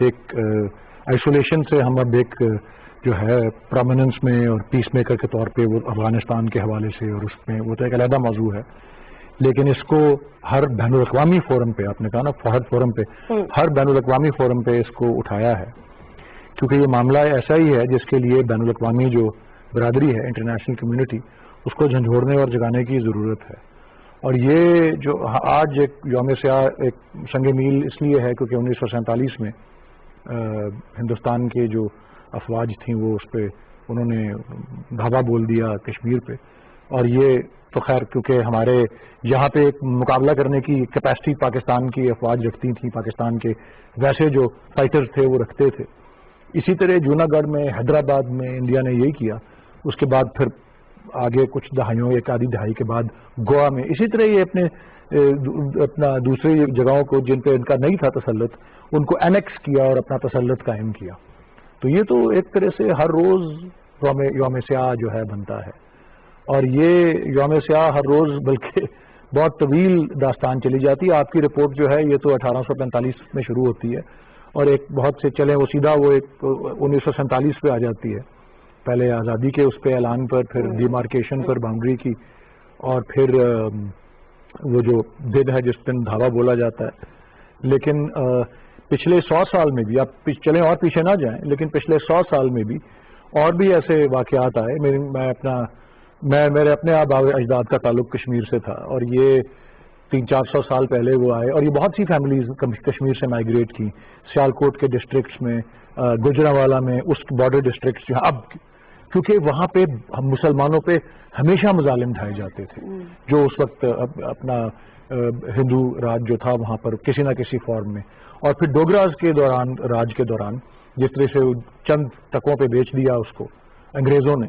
ایک آئسولیشن سے ہم اب ایک جو ہے پرومیننس میں اور پیس میکر کے طور پہ وہ افغانستان کے حوالے سے، اور اس میں وہ تو ایک علیحدہ موضوع ہے، لیکن اس کو ہر بین الاقوامی فورم پہ، آپ نے کہا نا فہد فورم پہ، ہر بین الاقوامی فورم پہ اس کو اٹھایا ہے، کیونکہ یہ معاملہ ایسا ہی ہے جس کے لیے بین الاقوامی جو برادری ہے، انٹرنیشنل کمیونٹی، اس کو جھنجھوڑنے اور جگانے کی ضرورت ہے. اور یہ جو آج ایک یوم سیاہ ایک سنگ میل اس لیے ہے کیونکہ 1947 میں ہندوستان کے جو افواج تھیں وہ اس پہ انہوں نے دھاوا بول دیا کشمیر پہ، اور یہ تو خیر کیونکہ ہمارے یہاں پہ ایک مقابلہ کرنے کی کیپیسٹی پاکستان کی افواج رکھتی تھیں، پاکستان کے ویسے جو فائٹر تھے وہ رکھتے تھے. اسی طرح جوناگڑھ میں، حیدرآباد میں انڈیا نے یہی کیا. اس کے بعد پھر آگے کچھ دہائیوں، ایک آدھی دہائی کے بعد گوا میں اسی طرح یہ اپنا دوسری جگہوں کو جن پہ ان کا نہیں تھا تسلط، ان کو اینیکس کیا اور اپنا تسلط قائم کیا. تو یہ تو ایک طرح سے ہر روز یوم سیاہ جو ہے بنتا ہے، اور یہ یوم سیاہ ہر روز بلکہ بہت طویل داستان چلی جاتی ہے. آپ کی رپورٹ جو ہے یہ تو 1845 میں شروع ہوتی ہے اور ایک بہت سے چلیں وہ سیدھا وہ ایک 1947 پہ آ جاتی ہے، پہلے آزادی کے اس پہ اعلان پر، پھر ڈیمارکیشن پر باؤنڈری کی، اور پھر وہ جو دن ہے جس دن دھاوا بولا جاتا ہے. لیکن پچھلے 100 سال میں بھی، آپ چلیں اور پیچھے نہ جائیں، لیکن پچھلے 100 سال میں بھی اور بھی ایسے واقعات آئے. میرے اپنے آباء اجداد کا تعلق کشمیر سے تھا، اور یہ 300-400 سال پہلے وہ آئے، اور یہ بہت سی فیملیز کشمیر سے مائیگریٹ کی سیالکوٹ کے ڈسٹرکٹس میں، گجرانوالہ میں، اس بارڈر ڈسٹرکٹس جہاں اب کیونکہ وہاں پہ مسلمانوں پہ ہمیشہ مظالم ڈھائے جاتے تھے، جو اس وقت اپنا ہندو راج جو تھا وہاں پر کسی نہ کسی فارم میں، اور پھر ڈوگراز کے دوران، راج کے دوران جس طرح سے چند ٹکوں پہ بیچ دیا اس کو انگریزوں نے.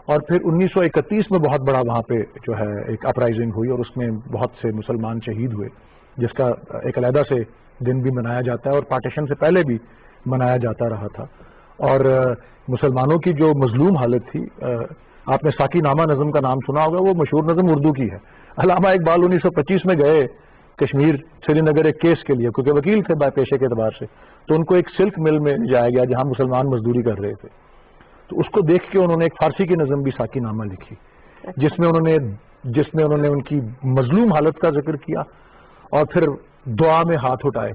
اور پھر 1931 میں بہت بڑا وہاں پہ جو ہے ایک اپرائزنگ ہوئی، اور اس میں بہت سے مسلمان شہید ہوئے، جس کا ایک علیحدہ سے دن بھی منایا جاتا ہے، اور پارٹیشن سے پہلے بھی منایا جاتا رہا تھا. اور مسلمانوں کی جو مظلوم حالت تھی، آپ نے ساقی نامہ نظم کا نام سنا ہوگا، وہ مشہور نظم اردو کی ہے. علامہ اقبال 1925 میں گئے کشمیر سری نگر ایک کیس کے لیے، کیونکہ وکیل تھے پیشے کے اعتبار سے، تو ان کو ایک سلک مل میں جایا گیا جہاں مسلمان مزدوری کر رہے تھے. تو اس کو دیکھ کے انہوں نے ایک فارسی کی نظم بھی ساقی نامہ لکھی، جس میں انہوں نے ان کی مظلوم حالت کا ذکر کیا، اور پھر دعا میں ہاتھ اٹھائے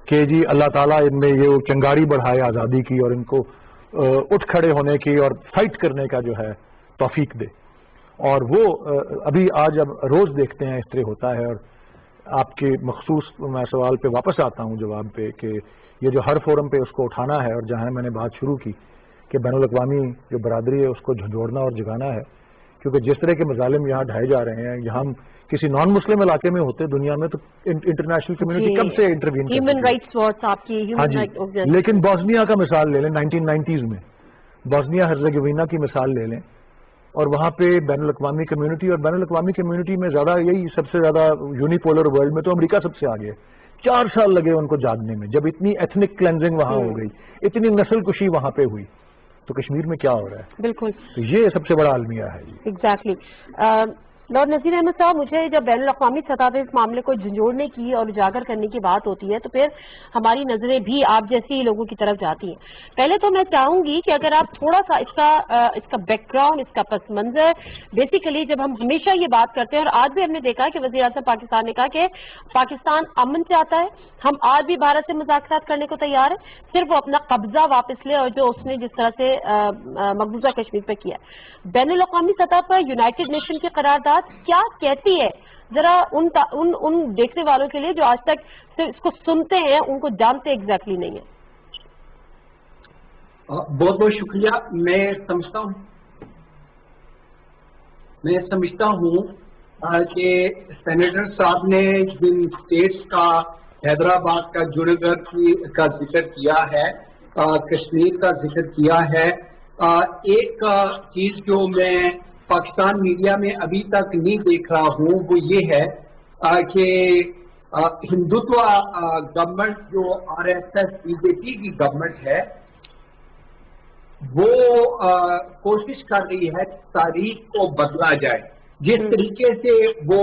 کہ جی اللہ تعالیٰ ان میں یہ چنگاری بڑھائے آزادی کی، اور ان کو اٹھ کھڑے ہونے کی اور فائٹ کرنے کا جو ہے توفیق دے. اور وہ ابھی آج اب روز دیکھتے ہیں اس طرح ہوتا ہے. اور آپ کے مخصوص میں سوال پہ واپس آتا ہوں جواب پہ، کہ یہ جو ہر فورم پہ اس کو اٹھانا ہے، اور جہاں میں نے بات شروع کی کہ بین الاقوامی جو برادری ہے اس کو جھنجھوڑنا اور جگانا ہے، کیونکہ جس طرح کے مظالم یہاں ڈھائے جا رہے ہیں، یہاں کسی نان مسلم علاقے میں ہوتے دنیا میں تو انٹرنیشنل کمیونٹی کب سے انٹروین کرتی ہے. ہیومن رائٹس واچ آپ کی ہیومن رائٹس، لیکن بوسنیا کا مثال لے لیں، 1990s میں بوسنیا ہرزیگوینا کی مثال لے لیں، اور وہاں پہ بین الاقوامی کمیونٹی، اور بین الاقوامی کمیونٹی میں زیادہ یہی سب سے زیادہ یونیپولر ورلڈ میں تو امریکہ سب سے آگے ہے. 4 سال لگے ان کو جاگنے میں، جب اتنی ایتھنک کلینزنگ وہاں ہو گئی، اتنی نسل کشی وہاں پہ ہوئی، تو کشمیر میں کیا ہو رہا ہے؟ بالکل، تو یہ سب سے بڑا المیہ ہے. ایگزیکٹلی. لارڈ نذیر احمد صاحب، مجھے جب بین الاقوامی سطح پہ اس معاملے کو جھنجھوڑنے کی اور اجاگر کرنے کی بات ہوتی ہے تو پھر ہماری نظریں بھی آپ جیسی لوگوں کی طرف جاتی ہیں. پہلے تو میں چاہوں گی کہ اگر آپ تھوڑا سا اس کا بیک گراؤنڈ، اس کا پس منظر، بیسیکلی جب ہم ہمیشہ یہ بات کرتے ہیں، اور آج بھی ہم نے دیکھا کہ وزیر اعظم پاکستان نے کہا کہ پاکستان امن چاہتا ہے، ہم آج بھی بھارت سے مذاکرات کرنے کو تیار ہیں، صرف وہ اپنا قبضہ واپس لے، اور جو اس نے جس طرح سے مقبوضہ کشمیر پہ کیا. بین الاقوامی سطح پر یونائٹڈ نیشن کی قرارداد کیا کہتی ہے؟ ذرا ان دیکھنے والوں کے لیے جو آج تک صرف اس کو سنتے ہیں، ان کو جانتے ایگزیکٹلی نہیں ہے. بہت بہت شکریہ. میں سمجھتا ہوں کہ سینیٹر صاحب نے جن اسٹیٹس کا، حیدرآباد کا، جوناگڑھ کا ذکر کیا ہے، کشمیر کا ذکر کیا ہے، ایک چیز جو میں پاکستان میڈیا میں ابھی تک نہیں دیکھ رہا ہوں وہ یہ ہے کہ ہندوتوا گورنمنٹ جو RSS BJP کی گورنمنٹ ہے وہ کوشش کر رہی ہے کہ تاریخ کو بدلا جائے. جس طریقے سے وہ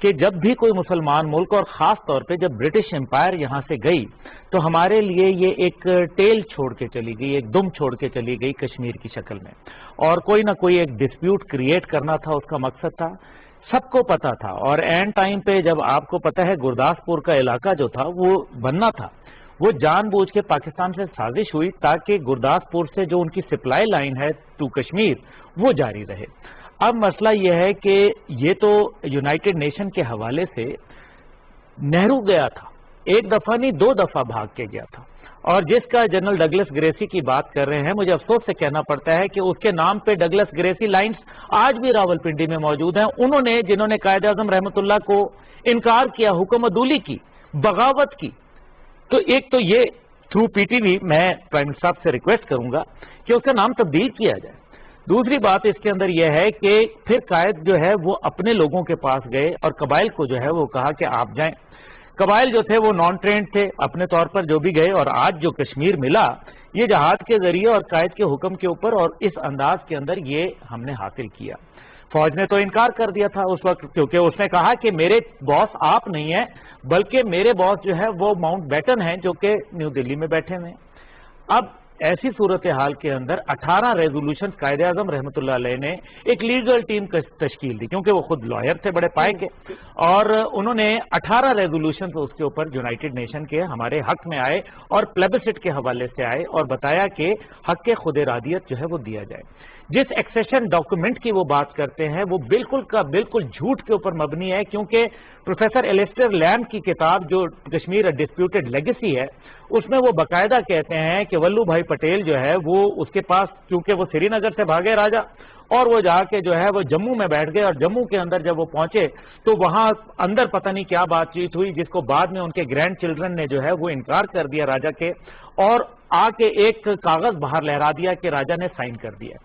کہ جب بھی کوئی مسلمان ملک اور خاص طور پہ جب برٹش امپائر یہاں سے گئی تو ہمارے لیے یہ ایک ٹیل چھوڑ کے چلی گئی, ایک دم چھوڑ کے چلی گئی کشمیر کی شکل میں, اور کوئی نہ کوئی ایک ڈسپیوٹ کریٹ کرنا تھا اس کا مقصد تھا, سب کو پتا تھا. اور اینڈ ٹائم پہ جب آپ کو پتا ہے گرداسپور کا علاقہ جو تھا وہ بننا تھا, وہ جان بوجھ کے پاکستان سے سازش ہوئی تاکہ گرداسپور سے جو ان کی سپلائی لائن ہے ٹو کشمیر وہ جاری رہے. اب مسئلہ یہ ہے کہ یہ تو یونائٹڈ نیشن کے حوالے سے نہرو گیا تھا, ایک دفعہ نہیں 2 دفعہ بھاگ کے گیا تھا, اور جس کا جنرل ڈگلس گریسی کی بات کر رہے ہیں, مجھے افسوس سے کہنا پڑتا ہے کہ اس کے نام پہ ڈگلس گریسی لائنز آج بھی راولپنڈی میں موجود ہیں. انہوں نے جنہوں نے قائد اعظم رحمت اللہ کو انکار کیا, حکم عدولی کی, بغاوت کی, تو ایک تو یہ تھرو پی ٹی وی میں پرائم منسٹر صاحب سے ریکویسٹ کروں گا کہ اس کا نام تبدیل کیا جائے. دوسری بات اس کے اندر یہ ہے کہ پھر قائد جو ہے وہ اپنے لوگوں کے پاس گئے اور قبائل کو جو ہے وہ کہا کہ آپ جائیں. قبائل جو تھے وہ نان ٹرینڈ تھے اپنے طور پر جو بھی گئے, اور آج جو کشمیر ملا یہ جہاد کے ذریعے اور قائد کے حکم کے اوپر اور اس انداز کے اندر یہ ہم نے حاصل کیا. فوج نے تو انکار کر دیا تھا اس وقت, کیونکہ اس نے کہا کہ میرے باس آپ نہیں ہیں بلکہ میرے باس جو ہے وہ ماؤنٹ بیٹن ہیں جو کہ نیو دلی میں بیٹھے ہوئے ہیں. اب ایسی صورتحال کے اندر 18 ریزولوشن قائد اعظم رحمۃ اللہ علیہ نے ایک لیگل ٹیم تشکیل دی, کیونکہ وہ خود لائر تھے بڑے پائے کے, اور انہوں نے 18 ریزولوشن اس کے اوپر یونائٹڈ نیشن کے ہمارے حق میں آئے اور پلیبسٹ کے حوالے سے آئے اور بتایا کہ حق کے خود ارادیت جو ہے وہ دیا جائے. جس ایکسیشن ڈاکومنٹ کی وہ بات کرتے ہیں وہ بالکل کا بالکل جھوٹ کے اوپر مبنی ہے, کیونکہ پروفیسر ایلیسٹر لینڈ کی کتاب جو کشمیر ڈسپیوٹڈ لیگیسی ہے اس میں وہ باقاعدہ کہتے ہیں کہ ولو بھائی پٹیل جو ہے وہ اس کے پاس, کیونکہ وہ سری نگر سے بھاگے راجا, اور وہ جا کے جو ہے وہ جموں میں بیٹھ گئے, اور جموں کے اندر جب وہ پہنچے تو وہاں اندر پتہ نہیں کیا بات چیت ہوئی جس کو بعد میں ان کے گرینڈ چلڈرن نے جو ہے وہ انکار کر دیا راجا کے, اور آ کے ایک کاغذ باہر لہرا دیا کہ راجا نے سائن کر دیا.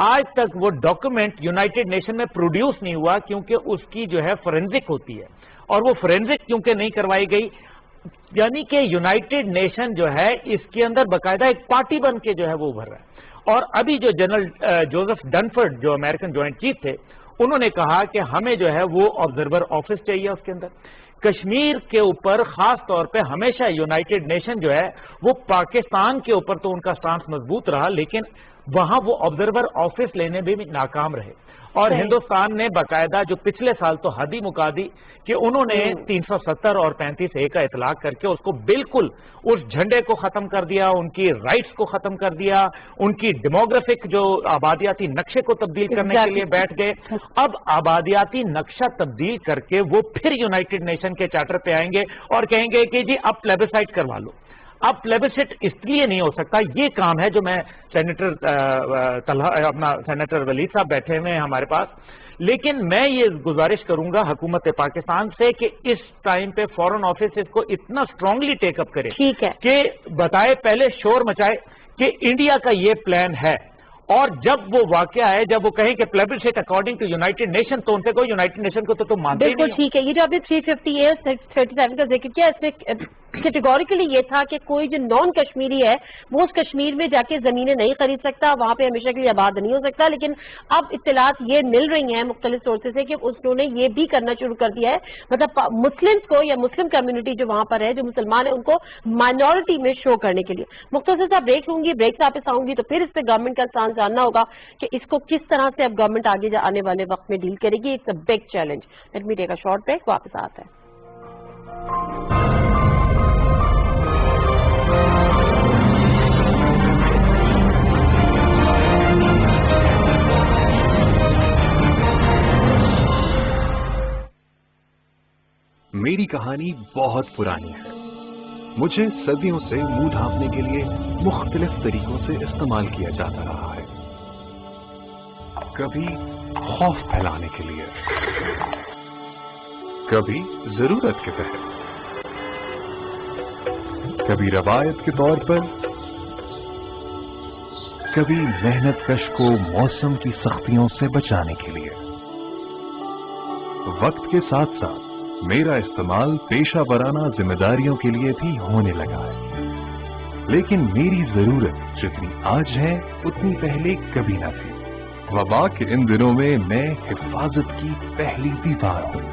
آج تک وہ ڈاکومنٹ یونائٹڈ نیشن میں پروڈیوس نہیں ہوا کیونکہ اس کی جو ہے فورینزک ہوتی ہے, اور وہ فورینزک کیونکہ نہیں کروائی گئی, یعنی کہ یونائٹڈ نیشن جو ہے اس کے اندر باقاعدہ ایک پارٹی بن کے جو ہے وہ ابھر رہا ہے. اور ابھی جو جنرل جوزف ڈنفرڈ جو امریکن جوائنٹ چیف تھے انہوں نے کہا کہ ہمیں جو ہے وہ آبزرور آفس چاہیے اس کے اندر. کشمیر کے اوپر خاص طور پہ ہمیشہ یونائٹڈ نیشن جو ہے وہ پاکستان کے اوپر تو ان کا سٹانس مضبوط رہا, لیکن وہاں وہ آبزرور آفس لینے میں بھی ناکام رہے. اور ہندوستان نے باقاعدہ جو پچھلے سال تو حد ہی مکا دی کہ انہوں نے 370 اور 35A کا اطلاق کر کے اس کو بالکل اس جھنڈے کو ختم کر دیا, ان کی رائٹس کو ختم کر دیا, ان کی ڈیموگرافک جو آبادیاتی نقشے کو تبدیل کرنے کے لیے بیٹھ گئے. اب آبادیاتی نقشہ تبدیل کر کے وہ پھر یونائٹڈ نیشن کے چارٹر پہ آئیں گے اور کہیں گے کہ جی اب پلیبسائٹ کروا لو. اب پلیبسٹ اس لیے نہیں ہو سکتا, یہ کام ہے جو میں سینیٹر ولید صاحب بیٹھے ہوئے ہیں ہمارے پاس, لیکن میں یہ گزارش کروں گا حکومت پاکستان سے کہ اس ٹائم پہ فورن آفس اس کو اتنا اسٹرانگلی ٹیک اپ کرے کہ بتائے, پہلے شور مچائے کہ انڈیا کا یہ پلان ہے, اور جب وہ واقعہ ہے جب وہ کہیں کہ plebiscite according to United Nation, تو ان سے کوئی یونائٹڈ نیشن کو تو تم مانتے ہی نہیں. بالکل ٹھیک ہے. یہ جو ابھی 350 37 کا ذکر کیا, اس میں کیٹیگوریکلی یہ تھا کہ کوئی جو نان کشمیری ہے وہ اس کشمیر میں جا کے زمینیں نہیں خرید سکتا, وہاں پہ ہمیشہ کے لیے آباد نہیں ہو سکتا. لیکن اب اطلاعات یہ مل رہی ہیں مختلف سورسز سے کہ انہوں نے یہ بھی کرنا شروع کر دیا ہے, مطلب مسلمس کو یا مسلم کمیونٹی جو وہاں پر ہے جو مسلمان ہیں ان کو مائنورٹی میں شو کرنے کے لیے. مختصر صاحب بریک لوں گی, بریک سے واپس آؤں گی تو پھر اس پہ گورنمنٹ کا اسٹانس جاننا ہوگا کہ اس کو کس طرح سے اب گورنمنٹ آگے آنے والے وقت میں ڈیل کرے گی. It's a big challenge. Let me take a short break, واپس آتا ہے. میری کہانی بہت پرانی ہے. مجھے صدیوں سے منہ ڈھانپنے کے لیے مختلف طریقوں سے استعمال کیا جاتا رہا ہے. کبھی خوف پھیلانے کے لیے, کبھی ضرورت کے تحت, کبھی روایت کے طور پر, کبھی محنت کش کو موسم کی سختیوں سے بچانے کے لیے. وقت کے ساتھ ساتھ میرا استعمال پیشہ ورانہ ذمہ داریوں کے لیے بھی ہونے لگا ہے. لیکن میری ضرورت جتنی آج ہے اتنی پہلے کبھی نہ تھی. وبا کے ان دنوں میں میں حفاظت کی پہلی دیوار ہوں.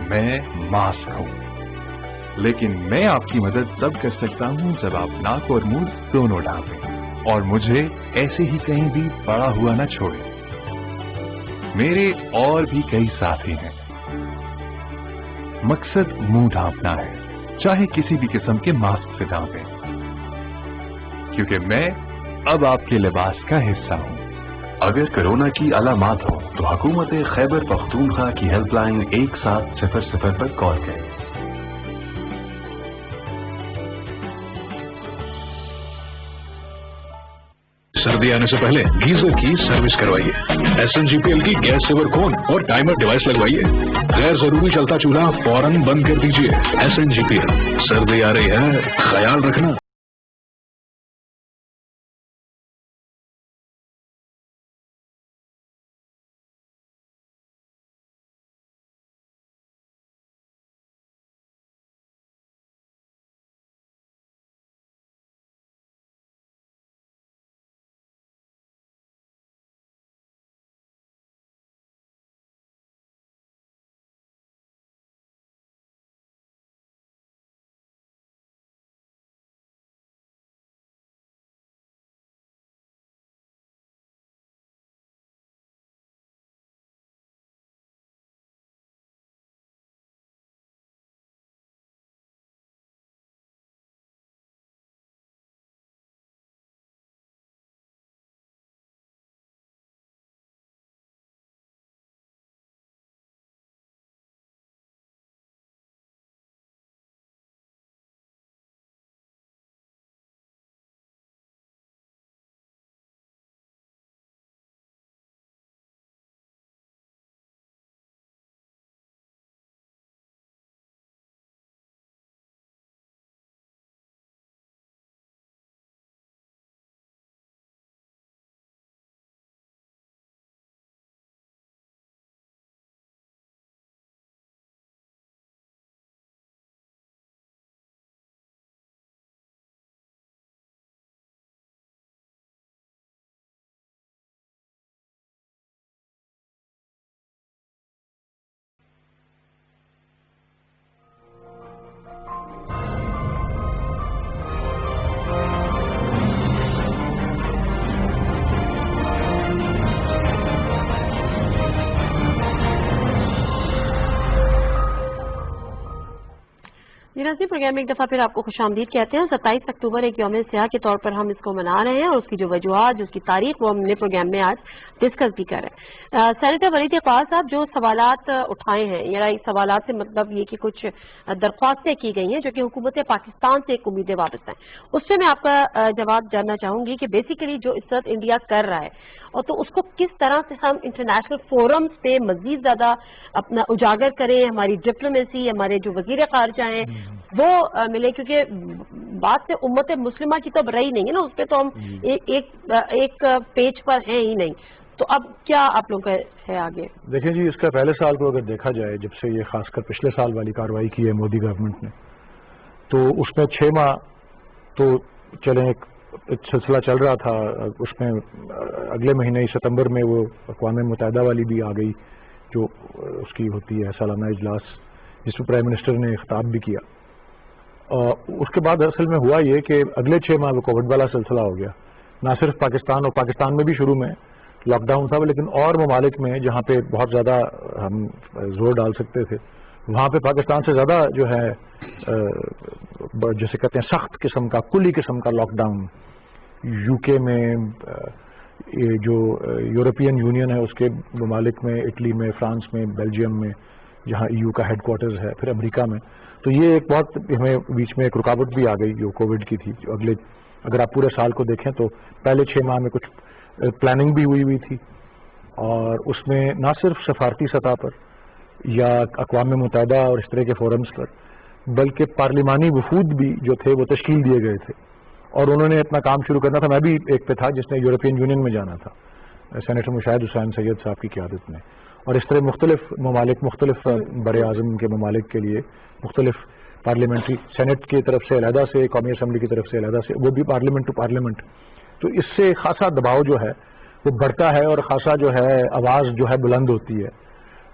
میں ماسک ہوں، لیکن میں آپ کی مدد تب کر سکتا ہوں جب آپ ناک اور منہ دونوں ڈھانپیں اور مجھے ایسے ہی کہیں بھی پڑا ہوا نہ چھوڑیں۔ میرے اور بھی کئی ساتھی ہیں، مقصد منہ ڈھانپنا ہے، چاہے کسی بھی قسم کے ماسک سے ڈھانپیں، کیونکہ میں اب آپ کے لباس کا حصہ ہوں۔ اگر کورونا کی علامات ہوں تو حکومت خیبر پختونخوا کی ہیلپ لائن 1700 پر کال کریں۔ سردی آنے سے پہلے گیزر کی سروس کروائیے، SNGPL کی گیس سیور کون اور ٹائمر ڈیوائس لگوائیے، غیر ضروری چلتا چولہا فوراً بند کر دیجیے۔ SNGPL، سردی آ رہی ہے، خیال رکھنا۔ ناظرین، پروگرام میں ایک دفعہ پھر آپ کو خوش آمدید کہتے ہیں۔ 27 اکتوبر ایک یوم سیاہ کے طور پر ہم اس کو منا رہے ہیں اور اس کی جو وجوہات، جو اس کی تاریخ، وہ ہم نے پروگرام میں آج ڈسکس بھی کر رہے ہیں۔ سینیٹر ولید اقبال صاحب جو سوالات اٹھائے ہیں، یعنی سوالات سے مطلب یہ کہ کچھ درخواستیں کی گئی ہیں جو کہ حکومت پاکستان سے ایک امیدیں وابستہ ہیں، اس سے میں آپ کا جواب جاننا چاہوں گی کہ بیسیکلی جو اس وقت انڈیا کر رہا ہے اور تو اس کو کس طرح سے ہم انٹرنیشنل فورمز پہ مزید زیادہ اپنا اجاگر کریں، ہماری ڈپلومیسی، ہمارے جو وزیر خارجہ ہیں وہ ملے، کیونکہ بات سے امت مسلمہ کی تو رہی نہیں ہے نا، اس پہ تو ہم ایک پیج پر ہیں ہی نہیں، تو اب کیا آپ لوگوں کا ہے آگے؟ دیکھیں جی، اس کا پہلے سال کو اگر دیکھا جائے، جب سے یہ خاص کر پچھلے سال والی کارروائی کی ہے مودی گورنمنٹ نے، تو اس میں 6 ماہ تو چلیں ایک سلسلہ چل رہا تھا، اس میں اگلے مہینے ستمبر میں وہ اقوام متحدہ والی بھی آ گئی جو اس کی ہوتی ہے سالانہ اجلاس، جس میں پرائم منسٹر نے خطاب بھی کیا۔ اس کے بعد اصل میں ہوا یہ کہ اگلے 6 ماہ وہ کووڈ والا سلسلہ ہو گیا، نہ صرف پاکستان، اور پاکستان میں بھی شروع میں لاک ڈاؤن تھا، لیکن اور ممالک میں جہاں پہ بہت زیادہ ہم زور ڈال سکتے تھے وہاں پہ پاکستان سے زیادہ جو ہے جیسے کہتے ہیں سخت قسم کا، کلی قسم کا لاک ڈاؤن یو کے میں، جو یورپین یونین ہے اس کے ممالک میں، اٹلی میں، فرانس میں، بیلجیم میں جہاں EU کا ہیڈ کوارٹرز ہے، پھر امریکہ میں، تو یہ ایک بہت ہمیں بیچ میں ایک رکاوٹ بھی آ گئی جو کووڈ کی تھی۔ جو اگر آپ پورے سال کو دیکھیں تو پہلے 6 ماہ میں کچھ پلاننگ بھی ہوئی تھی، اور اس میں نہ صرف سفارتی سطح پر یا اقوام متحدہ اور اس طرح کے فورمز پر، بلکہ پارلیمانی وفود بھی جو تھے وہ تشکیل دیے گئے تھے، اور انہوں نے اپنا کام شروع کرنا تھا۔ میں بھی ایک پہ تھا جس نے یورپین یونین میں جانا تھا، سینیٹر مشاہد حسین سید صاحب کی قیادت میں، اور اس طرح مختلف ممالک، مختلف بر اعظم کے ممالک کے لیے مختلف پارلیمنٹری، سینٹ کی طرف سے علیحدہ سے، قومی اسمبلی کی طرف سے علیحدہ سے، وہ بھی پارلیمنٹ ٹو پارلیمنٹ، تو اس سے خاصا دباؤ جو ہے وہ بڑھتا ہے اور خاصا جو ہے آواز جو ہے بلند ہوتی ہے،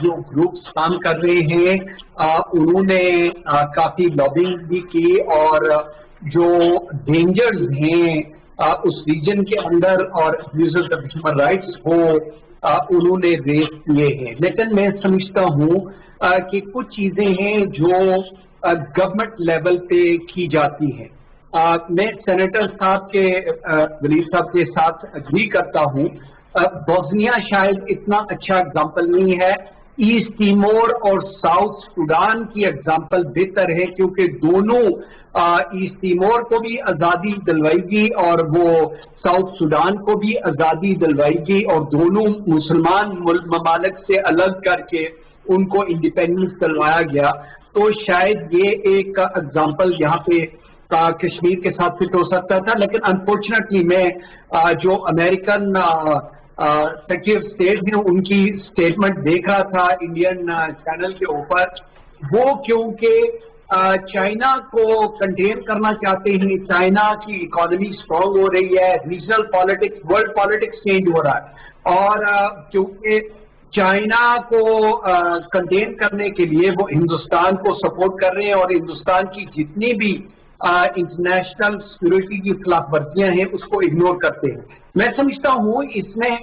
جو گروپس کام کر رہے ہیں انہوں نے کافی لابنگ بھی کی اور جو ڈینجرز ہیں اس ریجن کے اندر اور ابیوزز آف ہیومن رائٹس کو انہوں نے ریز کیے ہیں. لیکن میں سمجھتا ہوں کہ کچھ چیزیں ہیں جو گورنمنٹ لیول پہ کی جاتی ہیں. میں سینیٹر صاحب کے ولید صاحب کے ساتھ اگری کرتا ہوں. بوسنیا شاید اتنا اچھا اگزامپل نہیں ہے. ایسٹ تیمور اور ساؤتھ سوڈان کی اگزامپل بہتر ہے کیونکہ دونوں ایسٹ تیمور کو بھی آزادی دلوائی گئی اور وہ ساؤتھ سوڈان کو بھی آزادی دلوائی گئی اور دونوں مسلمان ممالک سے الگ کر کے ان کو انڈیپینڈنس دلوایا گیا. تو شاید یہ ایک اگزامپل یہاں پہ کشمیر کے ساتھ فٹ ہو سکتا تھا. لیکن انفارچونیٹلی میں جو امریکن سیکرٹری آف اسٹیٹ ہیں ان کی اسٹیٹمنٹ دیکھ رہا تھا انڈین چینل کے اوپر. وہ کیونکہ چائنا کو کنٹین کرنا چاہتے ہیں, چائنا کی اکانومی اسٹرانگ ہو رہی ہے, regional politics world politics change ہو رہا ہے اور کیونکہ چائنا کو کنٹین کرنے کے لیے وہ ہندوستان کو سپورٹ کر رہے ہیں اور ہندوستان کی جتنی بھی انٹرنیشنل سیکورٹی کی خلاف ورزیاں ہیں اس کو اگنور کرتے ہیں. میں سمجھتا ہوں اس میں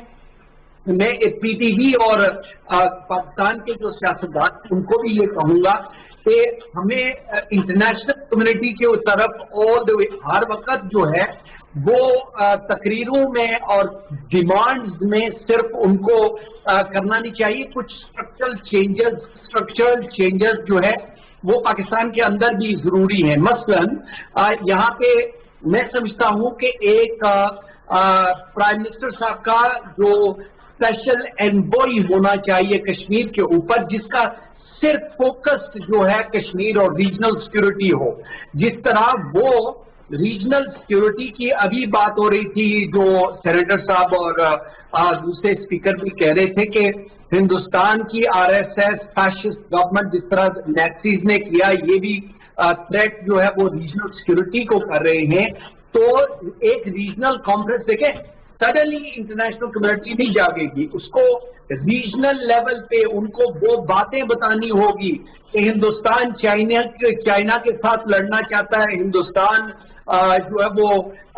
پی ٹی وی اور پاکستان کے جو سیاستدان ان کو بھی یہ کہوں گا کہ ہمیں انٹرنیشنل کمیونٹی کے طرف ہر وقت جو ہے وہ تقریروں میں اور ڈیمانڈز میں صرف ان کو کرنا نہیں چاہیے. کچھ اسٹرکچرل چینجز جو ہے وہ پاکستان کے اندر بھی ضروری ہیں. مثلا یہاں پہ میں سمجھتا ہوں کہ ایک پرائم منسٹر صاحب کا جو اسپیشل انوائے ہونا چاہیے کشمیر کے اوپر جس کا صرف فوکس جو ہے کشمیر اور ریجنل سیکورٹی ہو. جس طرح وہ ریجنل سیکورٹی کی ابھی بات ہو رہی تھی جو سینیٹر صاحب اور دوسرے اسپیکر بھی کہہ رہے تھے کہ ہندوستان کی R S S fascist government جس طرح نیکسیز نے کیا یہ بھی تھریٹ جو ہے وہ ریجنل سیکورٹی کو کر رہے ہیں. تو ایک ریجنل کانفرنس دیکھیں سڈنلی انٹرنیشنل کمیونٹی نہیں جاگے گی. اس کو ریجنل لیول پہ ان کو وہ باتیں بتانی ہوگی کہ ہندوستان چائنا کے ساتھ لڑنا چاہتا ہے. ہندوستان جو ہے وہ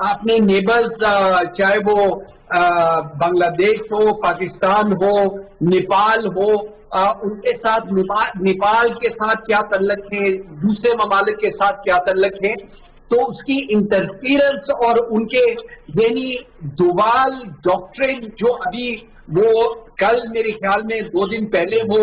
اپنے نیبرز چاہے وہ بنگلہ دیش ہو, پاکستان ہو, نیپال ہو, ان کے ساتھ نیپال کے ساتھ کیا تعلق ہے, دوسرے ممالک کے ساتھ کیا تعلق ہے. تو اس کی انٹرفیئرنس اور ان کے یعنی دوال ڈاکٹرن جو ابھی وہ کل میرے خیال میں 2 دن پہلے وہ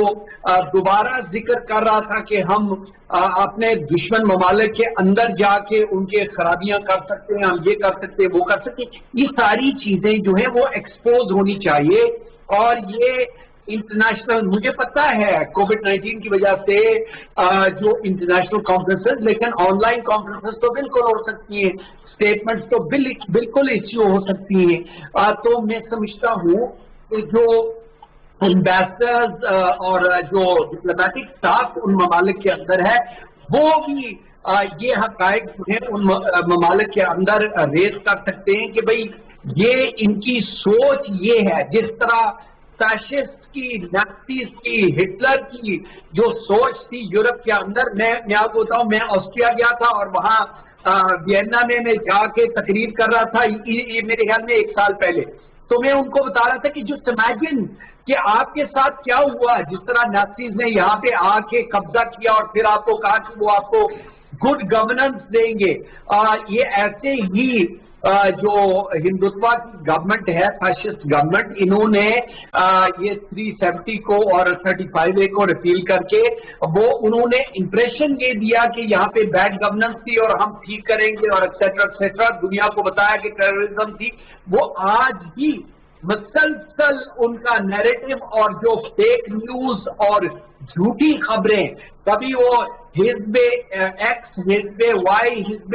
دوبارہ ذکر کر رہا تھا کہ ہم اپنے دشمن ممالک کے اندر جا کے ان کے خرابیاں کر سکتے ہیں, ہم یہ کر سکتے ہیں, وہ کر سکتے ہیں. یہ ساری چیزیں جو ہیں وہ ایکسپوز ہونی چاہیے. اور یہ انٹرنیشنل مجھے پتا ہے کووڈ-19 کی وجہ سے جو انٹرنیشنل کانفرنسز لیکن آن لائن کانفرنسز تو بالکل ہو سکتی ہیں, اسٹیٹمنٹس تو بالکل ایشو ہو سکتی ہیں. تو میں سمجھتا ہوں کہ جو ایمبیسڈرز اور جو ڈپلومیٹک اسٹاف ان ممالک کے اندر ہے وہ بھی یہ حقائق جو ہیں ان ممالک کے اندر ریز کر سکتے ہیں کہ بھئی یہ ان کی سوچ یہ ہے. جس طرح فیشسٹ کی, نیکسیز کی, ہٹلر کی جو سوچ تھی یورپ کے اندر. میں آپ کو بتاؤں میں آسٹریا گیا تھا اور وہاں وینا میں جا کے تقریر کر رہا تھا یہ میرے خیال میں 1 سال پہلے. تو میں ان کو بتا رہا تھا کہ جو امیجن کہ آپ کے ساتھ کیا ہوا جس طرح نیکسیز نے یہاں پہ آ کے قبضہ کیا اور پھر آپ کو کہا کہ وہ آپ کو گڈ گورننس دیں گے. یہ ایسے ہی جو ہندوتوا کی گورنمنٹ ہے فیشسٹ گورنمنٹ, انہوں نے یہ 370 کو اور 35A کو ریپیل کر کے وہ انہوں نے امپریشن یہ دیا کہ یہاں پہ بیڈ گورننس تھی اور ہم ٹھیک کریں گے اور ایکسیٹرا ایکسیٹرا. دنیا کو بتایا کہ ٹیررزم تھی. وہ آج بھی مسلسل ان کا نیریٹو اور جو فیک نیوز اور جھوٹی خبریں, کبھی وہ حزب ایکس, حزب وائی, حزب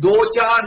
2-4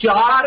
4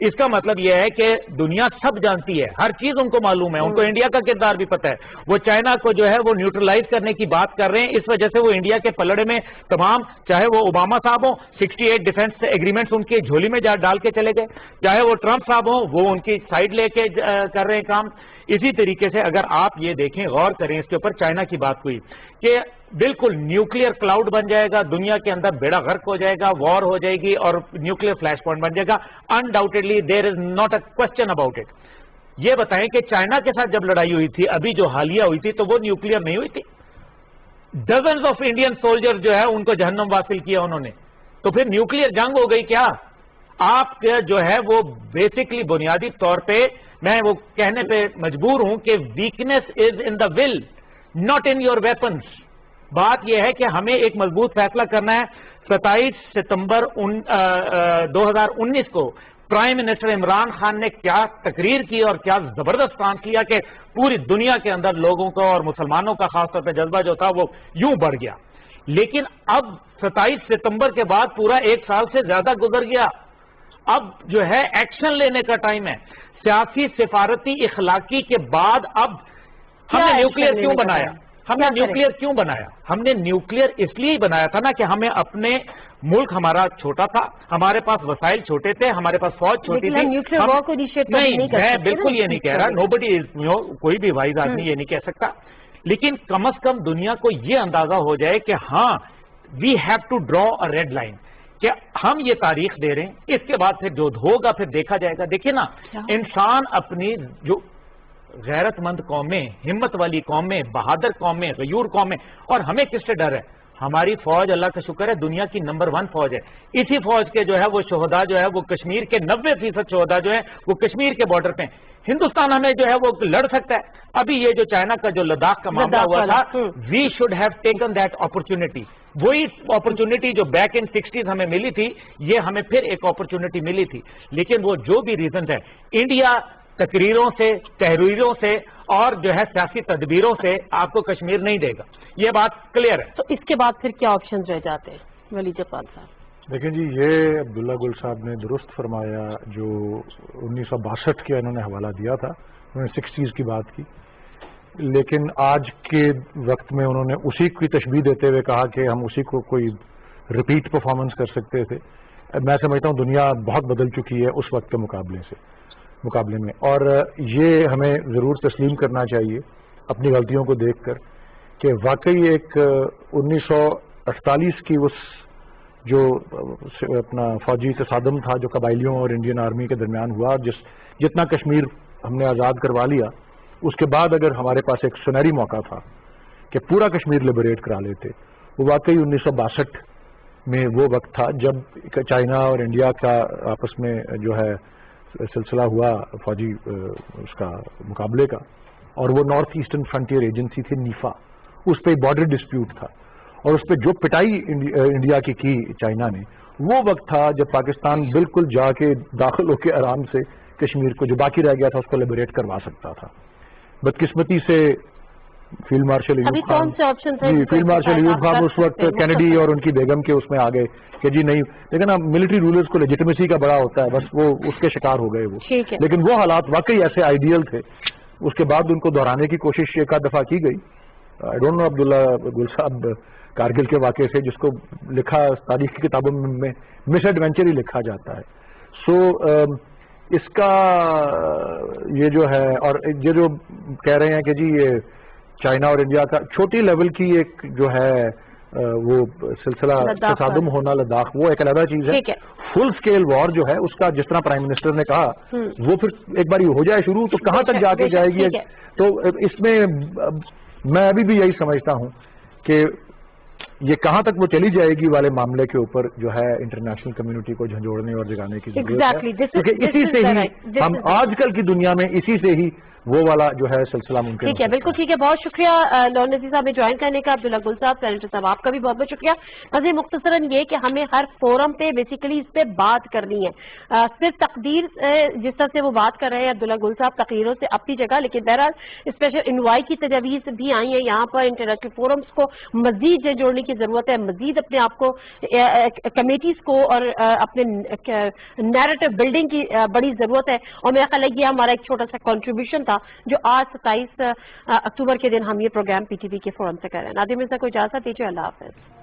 اس کا مطلب یہ ہے کہ دنیا سب جانتی ہے، ہر چیز ان کو معلوم ہے، ان کو انڈیا کا کردار بھی پتہ ہے. وہ چائنا کو جو ہے وہ نیوٹرلائز کرنے کی بات کر رہے ہیں، اس وجہ سے وہ انڈیا کے پلڑے میں تمام، چاہے وہ اوباما صاحب ہوں 68 ڈیفنس ایگریمنٹس ان کی جھولی میں ڈال کے چلے گئے، چاہے وہ ٹرمپ صاحب ہوں وہ ان کی سائڈ لے کے کر رہے ہیں کام. اسی طریقے سے اگر آپ یہ دیکھیں، غور کریں اس کے اوپر، چائنا کی بات ہوئی کہ بالکل نیوکلیئر کلاؤڈ بن جائے گا، دنیا کے اندر بیڑا غرق ہو جائے گا، وار ہو جائے گی اور نیوکلیئر فلیش پوائنٹ بن جائے گا. Undoubtedly there is not a question about it. یہ بتائیں کہ چائنا کے ساتھ جب لڑائی ہوئی تھی، ابھی جو حالیہ ہوئی تھی، تو وہ نیوکلیئر نہیں ہوئی تھی. ڈزنز آف انڈین سولجر جو ہے ان کو جہنم واصل کیا انہوں نے. تو پھر نیوکلیئر جنگ ہو گئی کیا؟ آپ جو ہے وہ بیسکلی بنیادی طور پہ میں وہ کہنے پہ مجبور ہوں کہ weakness is in the will not in your weapons. بات یہ ہے کہ ہمیں ایک مضبوط فیصلہ کرنا ہے. 27 ستمبر 2019 کو پرائم منسٹر عمران خان نے کیا تقریر کی اور کیا زبردست کام کیا کہ پوری دنیا کے اندر لوگوں کو اور مسلمانوں کا خاص طور پہ جذبہ جو تھا وہ یوں بڑھ گیا. لیکن اب 27 ستمبر کے بعد پورا 1 سال سے زیادہ گزر گیا. اب جو ہے ایکشن لینے کا ٹائم ہے. سیاسی، سفارتی، اخلاقی کے بعد اب ہم نے نیوکلیئر کیوں بنایا؟ ہم نے نیوکلیئر کیوں بنایا؟ ہم نے نیوکلیئر اس لیے بنایا تھا نا کہ ہمیں اپنے ملک، ہمارا چھوٹا تھا، ہمارے پاس وسائل چھوٹے تھے، ہمارے پاس فوج چھوٹی تھی. نہیں، میں بالکل یہ نہیں کہہ رہا، نو بڈی از، کوئی بھی وائز آدمی یہ نہیں کہہ سکتا. لیکن کم از کم دنیا کو یہ اندازہ ہو جائے کہ ہاں we have to draw a red line, کہ ہم یہ تاریخ دے رہے ہیں، اس کے بعد پھر جو ہوگا پھر دیکھا جائے گا. دیکھیں نا، انسان اپنی جو غیرت مند قومیں، ہمت والی قومیں، بہادر قومیں، غیور قومیں، اور ہمیں کس سے ڈر ہے؟ ہماری فوج اللہ کا شکر ہے دنیا کی نمبر 1 فوج ہے. اسی فوج کے جو ہے وہ شہداء جو ہے وہ کشمیر کے 90% شہداء جو ہے وہ کشمیر کے بارڈر پہ. ہندوستان ہمیں جو ہے وہ لڑ سکتا ہے. ابھی یہ جو چائنا کا جو لداخ کا معاملہ ہوا تھا، we should have taken that opportunity. وہی اپرچونٹی جو بیک ان 60s ہمیں ملی تھی، یہ ہمیں پھر ایک اپرچونٹی ملی تھی. لیکن وہ جو بھی ریزنز ہے، انڈیا تقریروں سے، تحریروں سے اور جو ہے سیاسی تدبیروں سے آپ کو کشمیر نہیں دے گا. یہ بات کلیئر ہے. تو اس کے بعد پھر کیا آپشنز رہ جاتے ہیں ولی جبال صاحب؟ دیکھیں جی، یہ عبداللہ گل صاحب نے درست فرمایا. جو 1962 کا انہوں نے حوالہ دیا تھا، انہوں نے 60s کی بات کی، لیکن آج کے وقت میں انہوں نے اسی کی تشبیہ دیتے ہوئے کہا کہ ہم اسی کو کوئی ریپیٹ پرفارمنس کر سکتے تھے. میں سمجھتا ہوں دنیا بہت بدل چکی ہے اس وقت کے مقابلے میں، اور یہ ہمیں ضرور تسلیم کرنا چاہیے اپنی غلطیوں کو دیکھ کر کہ واقعی ایک 1948 کی اس جو اپنا فوجی تصادم تھا جو قبائلیوں اور انڈین آرمی کے درمیان ہوا، جتنا کشمیر ہم نے آزاد کروا لیا، اس کے بعد اگر ہمارے پاس ایک سنہری موقع تھا کہ پورا کشمیر لبریٹ کرا لیتے، وہ واقعی 1962 میں وہ وقت تھا جب چائنا اور انڈیا کا آپس میں جو ہے سلسلہ ہوا فوجی اس کا مقابلے کا، اور وہ نارتھ ایسٹرن فرنٹیئر ایجنسی تھی نیفا، اس پہ بارڈر ڈسپیوٹ تھا، اور اس پہ جو پٹائی انڈیا کی چائنا نے، وہ وقت تھا جب پاکستان بالکل جا کے داخل ہو کے آرام سے کشمیر کو جو باقی رہ گیا تھا اس کو لبریٹ کروا سکتا تھا. بدقسمتی سے field marshal Ayub Khan, field marshal Ayub Khan اس وقت کینیڈی اور ان کی بیگم کے اس میں آ گئے کہ جی نہیں، لیکن اب ملٹری رولرز کو لیجیٹمیسی کا بڑا ہوتا ہے، بس وہ اس کے شکار ہو گئے وہ. لیکن وہ حالات واقعی ایسے آئیڈیل تھے. اس کے بعد ان کو دہرانے کی کوشش ایک آدھ دفعہ کی گئی. آئی ڈونٹ نو عبداللہ گل صاحب کارگل کے واقعے سے، جس کو لکھا تاریخ کی کتابوں میں مس ایڈونچر ہی لکھا جاتا ہے. سو اس کا یہ جو ہے، اور یہ جو کہہ رہے ہیں کہ جی یہ چائنا اور انڈیا کا چھوٹی لیول کی ایک جو ہے وہ سلسلہ تصادم ہونا لداخ، وہ ایک علیحدہ چیز ہے. فل سکیل وار جو ہے اس کا جس طرح پرائم منسٹر نے کہا، وہ پھر ایک بار ہو جائے شروع تو کہاں تک جا کے جائے گی. تو اس میں میں ابھی بھی یہی سمجھتا ہوں کہ یہ کہاں تک وہ چلی جائے گی والے معاملے کے اوپر جو ہے انٹرنیشنل کمیونٹی کو جھنجھوڑنے اور جگانے کی ضرورت ہے، کیونکہ اسی سے ہی ہم آج کل کی دنیا میں اسی سے ہی وہ والا جو ہے سلسلہ ممکن. ٹھیک ہے، بالکل ٹھیک ہے. بہت شکریہ لون نذیر صاحب نے جوائن کرنے کا. عبداللہ گل صاحب، سینیٹر صاحب، آپ کا بھی بہت بہت شکریہ. مزید مختصراً یہ کہ ہمیں ہر فورم پہ بیسیکلی اس پہ بات کرنی ہے. صرف تقدیر جس طرح سے وہ بات کر رہے ہیں عبداللہ گل صاحب تقریروں سے اپنی جگہ، لیکن بہرحال اسپیشل انوائی کی تجاویز بھی آئی ہیں یہاں پر. انٹرنیشنل فورمز کو مزید جوڑنے کی کی ضرورت ہے, مزید اپنے آپ کو کمیٹیز کو اور اپنے نیریٹو بلڈنگ کی بڑی ضرورت ہے, اور میرا خیال ہے یہ ہمارا ایک چھوٹا سا کنٹریبیوشن تھا جو آج 27 اکتوبر کے دن ہم یہ پروگرام پی ٹی وی کے فورم سے کر رہے ہیں. نادر مرزا کو اجازت دیجیے, اللہ حافظ.